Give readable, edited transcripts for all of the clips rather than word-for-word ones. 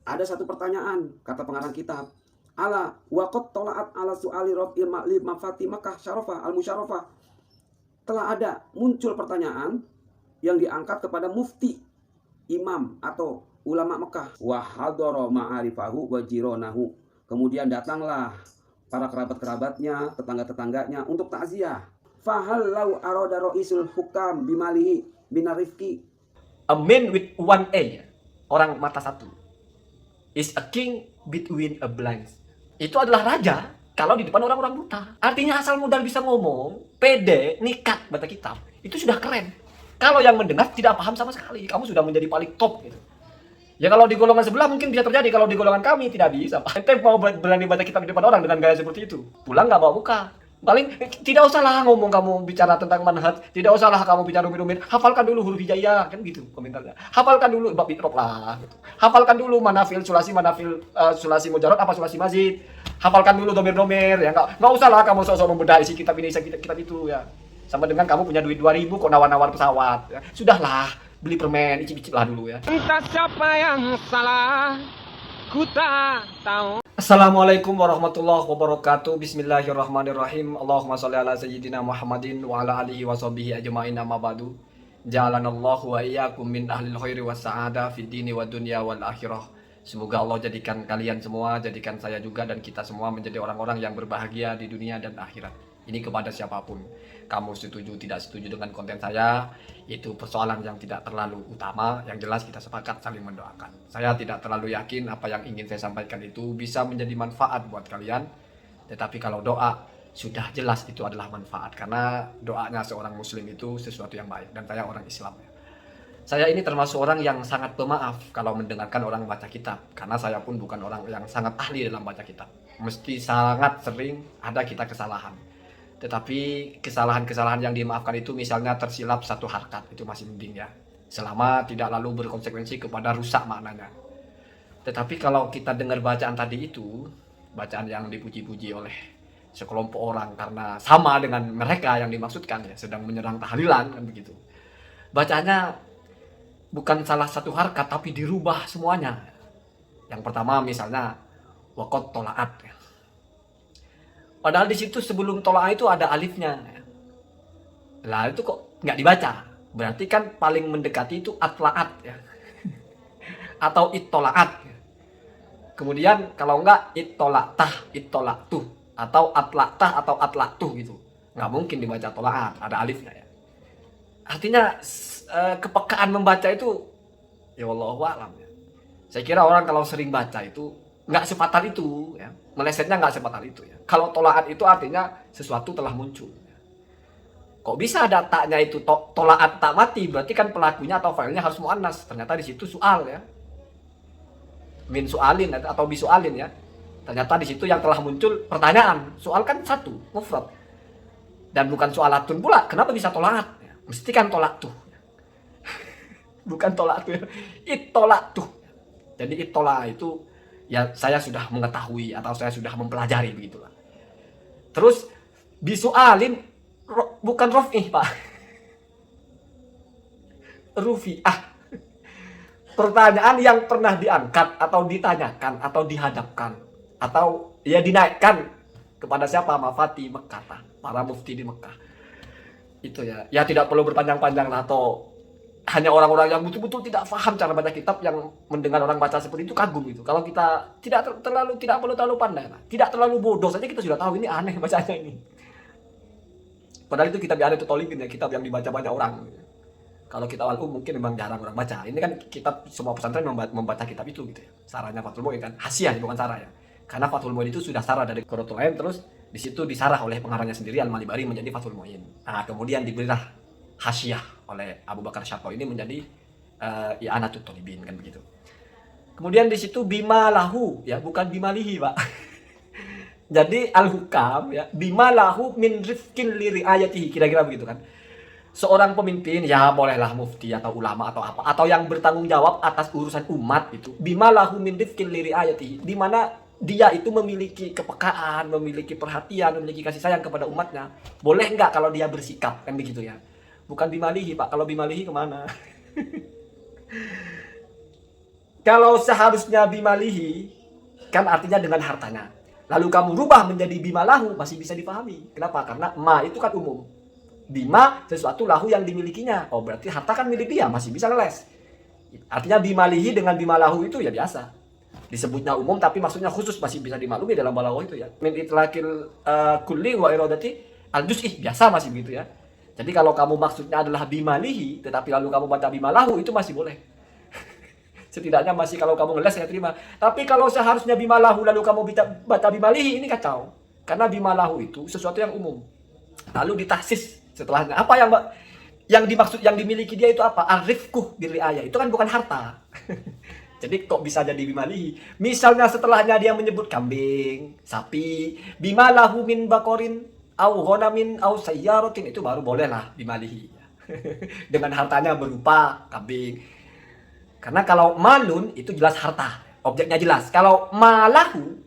Ada satu pertanyaan, kata pengarang kitab. Ala waqad tola'at ala su'ali raf'il ma'lib mafati Makkah syarafah al-musyarafah. Telah ada muncul pertanyaan yang diangkat kepada mufti, imam atau ulama Mekah. Wa hadara ma'arifahu wa jironahu. Kemudian datanglah para kerabat-kerabatnya, tetangga-tetangganya untuk takziah. Fahal lau arada ra'isul hukam bimalihi binarifki. A man with one eye, orang mata satu, is a king between a blind. Itu adalah raja kalau di depan orang-orang buta. Artinya asal modal bisa ngomong, pede, nikat baca kitab, itu sudah keren. Kalau yang mendengar tidak paham sama sekali, kamu sudah menjadi paling top gitu. Ya kalau di golongan sebelah mungkin bisa terjadi, kalau di golongan kami tidak bisa. Ente mau berani baca kitab di depan orang dengan gaya seperti itu, pulang nggak bawa muka. Paling tidak usahlah ngomong kamu bicara tentang manhaj, tidak usahlah kamu bicara rumit-rumit, hafalkan dulu huruf hijaiyah, kan gitu komentarnya. Hafalkan dulu bab iqra lah gitu. Hafalkan dulu manafil sulasi sulasi mujarrad apa sulasi mazid. Hafalkan dulu domir-domir ya, enggak usahlah kamu sok-sok membedah isi kitab ini, isi kitab itu ya. Sama dengan kamu punya duit 2000 kok nawar-nawar pesawat ya. Sudahlah, beli permen, icip-icip lah dulu ya. Entah siapa yang salah, ku tak tahu. Assalamualaikum warahmatullahi wabarakatuh. Bismillahirrahmanirrahim. Allahumma sholli ala sayyidina Muhammadin wa ala alihi wa sahbihi ajma'in, amma ba'du. Ja'alanallahu wa iyyakum min ahlil khairi was sa'adah fid dini wad dunya wal akhirah. Semoga Allah jadikan kalian semua, jadikan saya juga dan kita semua menjadi orang-orang yang berbahagia di dunia dan akhirat. Ini kepada siapapun. Kamu setuju tidak setuju dengan konten saya, itu persoalan yang tidak terlalu utama. Yang jelas kita sepakat saling mendoakan. Saya tidak terlalu yakin apa yang ingin saya sampaikan itu bisa menjadi manfaat buat kalian. Tetapi kalau doa sudah jelas itu adalah manfaat, karena doanya seorang muslim itu sesuatu yang baik, dan saya orang Islam ya. Saya ini termasuk orang yang sangat pemaaf kalau mendengarkan orang baca kitab, karena saya pun bukan orang yang sangat ahli dalam baca kitab. Mesti sangat sering ada kita kesalahan. Tetapi kesalahan-kesalahan yang dimaafkan itu misalnya tersilap satu harakat, itu masih mending ya, selama tidak lalu berkonsekuensi kepada rusak maknanya. Tetapi kalau kita dengar bacaan tadi itu, bacaan yang dipuji-puji oleh sekelompok orang karena sama dengan mereka yang dimaksudkan ya, sedang menyerang tahlilan kan begitu. Bacaannya bukan salah satu harakat tapi dirubah semuanya. Yang pertama misalnya waqad tola'at ya. Padahal di situ sebelum tola'at itu ada alifnya. Lah itu kok nggak dibaca? Berarti kan paling mendekati itu atla'at ya. Atau ittola'at ya. Kemudian kalau enggak ittola'tah, ittola'tuh, atau atla'tah atau atla'tuh gitu. Nggak mungkin dibaca tola'at, ada alifnya ya. Artinya kepekaan membaca itu ya wallahu a'lam ya. Saya kira orang kalau sering baca itu nggak sefatal itu ya. Melesetnya nggak sefatal itu ya. Kalau tolaat itu artinya sesuatu telah muncul ya. Kok bisa ada taknya itu tolaat tak mati, berarti kan pelakunya atau failnya harus muannas. Ternyata di situ soal ya. Min soalin atau bisualin ya. Ternyata di situ yang telah muncul pertanyaan. Soal kan satu, mufrad. Dan bukan soalatun pula. Kenapa bisa tolaat? Ya, mesti kan tolak tuh. Bukan tolak tuh ya. Itolak tuh. Jadi itolak itu ya saya sudah mengetahui atau saya sudah mempelajari begitulah. Terus bisualin bukan rof'ih Pak. Rufi'ah. Pertanyaan yang pernah diangkat atau ditanyakan atau dihadapkan atau ya dinaikkan kepada siapa? Mafati Mekah, para mufti di Mekah. Itu ya. Ya tidak perlu berpanjang-panjang lah, atau hanya orang-orang yang betul-betul tidak paham cara baca kitab yang mendengar orang baca seperti itu kagum itu. Kalau kita tidak perlu terlalu pandai lah. Tidak terlalu bodoh saja kita sudah tahu ini aneh bacanya ini. Padahal itu kitab yang ada tutolikin ya, kitab yang dibaca banyak orang. Kalau kitab al-um mungkin memang jarang orang baca. Ini kan kitab semua pesantren membaca kitab itu gitu ya. Sarahnya Fathul Mu'in kan, hasiah bukan sarah ya. Karena Fathul Mu'in itu sudah sarah dari Qurratul Ain, terus di situ disarah oleh pengarangnya sendiri Al-Malibari menjadi Fathul Mu'in. Nah, kemudian diberilah hasiah oleh Abu Bakar Syarqawi ini menjadi I'anatut Thalibin kan begitu. Kemudian di situ bima lahu ya, bukan bimalihi Pak. Jadi al-hukam ya, bima lahu min rifkin li riayatihi, kira-kira begitu kan. Seorang pemimpin ya bolehlah mufti atau ulama atau apa, atau yang bertanggung jawab atas urusan umat itu, bima lahu min rifkin li riayatihi, di mana dia itu memiliki kepekaan, memiliki perhatian, memiliki kasih sayang kepada umatnya. Boleh enggak kalau dia bersikap kan begitu ya. Bukan bimalihi Pak, kalau bimalihi kemana? Kalau seharusnya bimalihi, kan artinya dengan hartanya. Lalu kamu rubah menjadi bimalahu, masih bisa dipahami. Kenapa? Karena ma itu kan umum. Bima sesuatu lahu yang dimilikinya. Oh berarti harta kan milik dia, masih bisa ngeles. Artinya bimalihi dengan bimalahu itu ya biasa. Disebutnya umum tapi maksudnya khusus, masih bisa dimaklumi dalam balaghah itu ya. Min itlaqil kulli wa iradati al-juz'i, biasa masih begitu ya. Jadi kalau kamu maksudnya adalah bimalihi tetapi lalu kamu baca bimalahu, itu masih boleh. Setidaknya masih kalau kamu ngeles saya terima. Tapi kalau seharusnya bimalahu lalu kamu baca bimalihi, ini kacau. Karena bimalahu itu sesuatu yang umum. Lalu ditahsis setelahnya. Apa yang dimaksud, yang dimiliki dia itu apa? Arifkuh birriayah. Itu kan bukan harta. Jadi kok bisa jadi bimalihi? Misalnya setelahnya dia menyebut kambing, sapi, bimalahu min bakorin, au ghanamin, au sayyaratin, itu baru bolehlah bimalihi. Dengan hartanya berupa kambing. Karena kalau malun itu jelas harta, objeknya jelas. Kalau malahu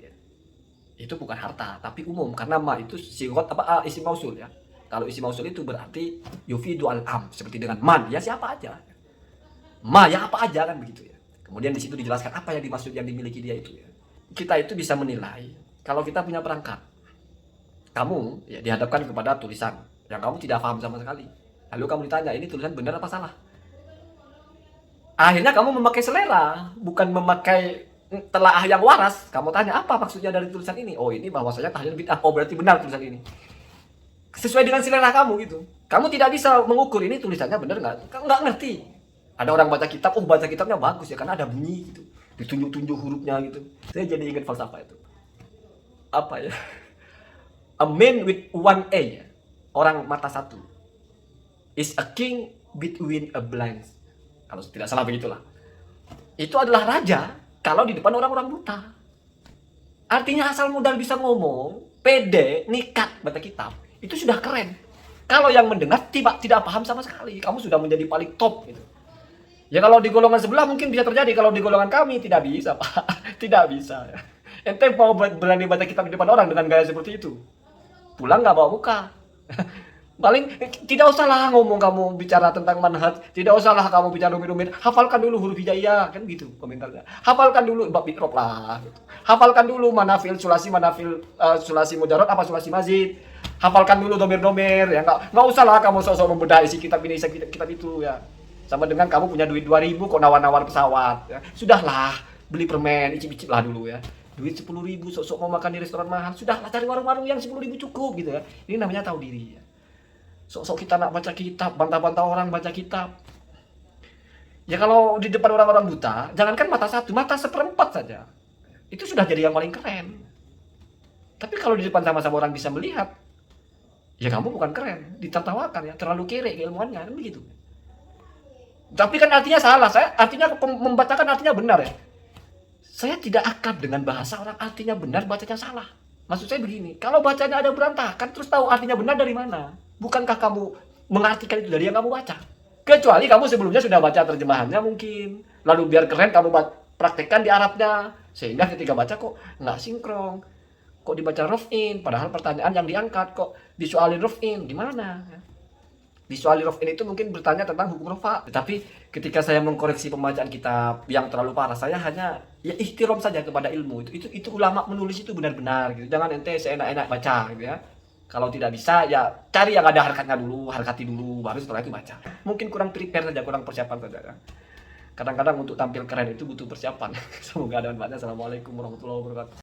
itu bukan harta, tapi umum karena ma itu sigot isim mausul ya. Kalau isim mausul itu berarti yufidu al-am, seperti dengan man, ya siapa aja. Ma ya apa aja kan begitu ya. Kemudian di situ dijelaskan apa yang dimaksud yang dimiliki dia itu ya. Kita itu bisa menilai kalau kita punya perangkat. Kamu ya dihadapkan kepada tulisan yang kamu tidak paham sama sekali. Lalu kamu ditanya, ini tulisan benar apa salah? Akhirnya kamu memakai selera, bukan memakai telaah yang waras. Kamu tanya, apa maksudnya dari tulisan ini? Oh ini bahwasanya tahlil bid'ah. Oh berarti benar tulisan ini. Sesuai dengan selera kamu gitu. Kamu tidak bisa mengukur ini tulisannya benar nggak? Kamu nggak ngerti. Ada orang baca kitab, oh baca kitabnya bagus ya karena ada bunyi gitu. Ditunjuk-tunjuk hurufnya gitu. Saya jadi ingat falsafah itu. Apa ya? A man with one eye, orang mata satu, is a king between a blind. Kalau tidak salah begitulah. Itu adalah raja kalau di depan orang-orang buta. Artinya asal modal bisa ngomong, pede, nikat baca kitab, itu sudah keren. Kalau yang mendengar tidak paham sama sekali, kamu sudah menjadi paling top gitu. Ya kalau di golongan sebelah mungkin bisa terjadi, kalau di golongan kami tidak bisa, Pak. Tidak bisa. Ente mau berani baca kitab di depan orang dengan gaya seperti itu, pulang nggak bawa muka. Paling tidak usahlah ngomong kamu bicara tentang manhaj, tidak usahlah kamu bicara rumit-rumit, hafalkan dulu huruf hijaiyah, kan gitu komentarnya. Hafalkan dulu bab iqrob lah gitu. Hafalkan dulu manafil sulasi mujarrad apa sulasi mazid. Hafalkan dulu domir-domir ya, enggak usahlah kamu sok-sok membedah isi kitab ini, isi kitab itu ya. Sama dengan kamu punya duit 2.000 kok nawar-nawar pesawat ya. Sudahlah, beli permen, icip-icip lah dulu ya. Duit 10.000 sok-sok mau makan di restoran mahal, sudahlah cari warung-warung yang 10.000 cukup gitu ya. Ini namanya tahu diri ya. Sok-sok kita nak baca kitab, bantah-bantah orang baca kitab. Ya kalau di depan orang-orang buta, jangankan mata satu, mata seperempat saja. Itu sudah jadi yang paling keren. Tapi kalau di depan sama-sama orang bisa melihat, ya kamu bukan keren, ditertawakan ya, terlalu kere keilmuannya, kan begitu. Tapi kan artinya salah, artinya membacakan artinya benar ya. Saya tidak akrab dengan bahasa orang artinya benar, bacanya salah. Maksud saya begini, kalau bacanya ada berantakan, terus tahu artinya benar dari mana? Bukankah kamu mengartikan itu dari yang kamu baca? Kecuali kamu sebelumnya sudah baca terjemahannya mungkin. Lalu biar keren kamu praktekkan di Arabnya. Sehingga ketika baca kok nggak sinkron. Kok dibaca raf'in, padahal pertanyaan yang diangkat kok disualin raf'in. Gimana? Disualin raf'in itu mungkin bertanya tentang hukum rafa. Tetapi ketika saya mengkoreksi pembacaan kitab yang terlalu parah, saya hanya ya ihtiram saja kepada ilmu. Itu ulama menulis itu benar-benar gitu. Jangan ente seenak-enak baca gitu ya. Kalau tidak bisa ya cari yang ada harkatnya dulu, harkati dulu, baru setelah itu baca. Mungkin kurang prepare saja, kurang persiapan saja ya. Kadang-kadang untuk tampil keren itu butuh persiapan. Semoga ada manfaatnya. Assalamualaikum warahmatullahi wabarakatuh.